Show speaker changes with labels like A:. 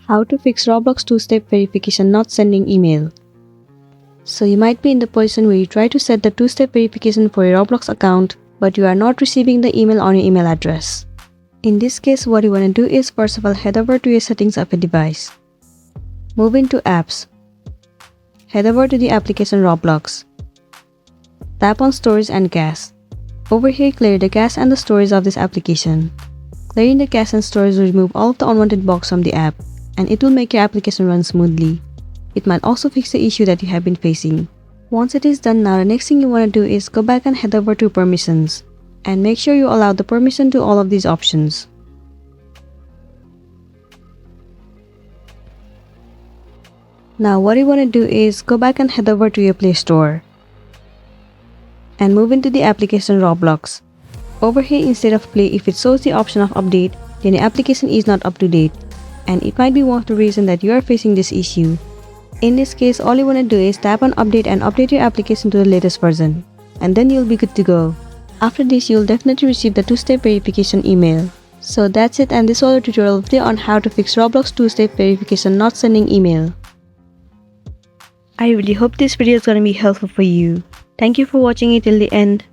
A: How to fix Roblox two-step verification not sending email. So you might be in the position where you try to set the two-step verification for your Roblox account, but you are not receiving the email on your email address. In this case, what you want to do is first of all head over to your settings of a device. Move into apps. Head over to the application Roblox. Tap on storage and cache. Over here, clear the cache and the storage of this application. Clearing the cache and storage will remove all of the unwanted bugs from the app, and it will make your application run smoothly. It might also fix the issue that you have been facing. Once it is done, now the next thing you want to do is go back and head over to permissions, and make sure you allow the permission to all of these options. Now what you want to do is go back and head over to your Play Store and move into the application Roblox. Over here, instead of play, if it shows the option of update, then your application is not up to date, and it might be one of the reasons that you are facing this issue. In this case, all you want to do is tap on update and update your application to the latest version, and then you'll be good to go. After this, you'll definitely receive the two-step verification email. So that's it, and this was a tutorial video on how to fix Roblox two-step verification not sending email. I really hope this video is gonna be helpful for you. Thank you for watching it till the end.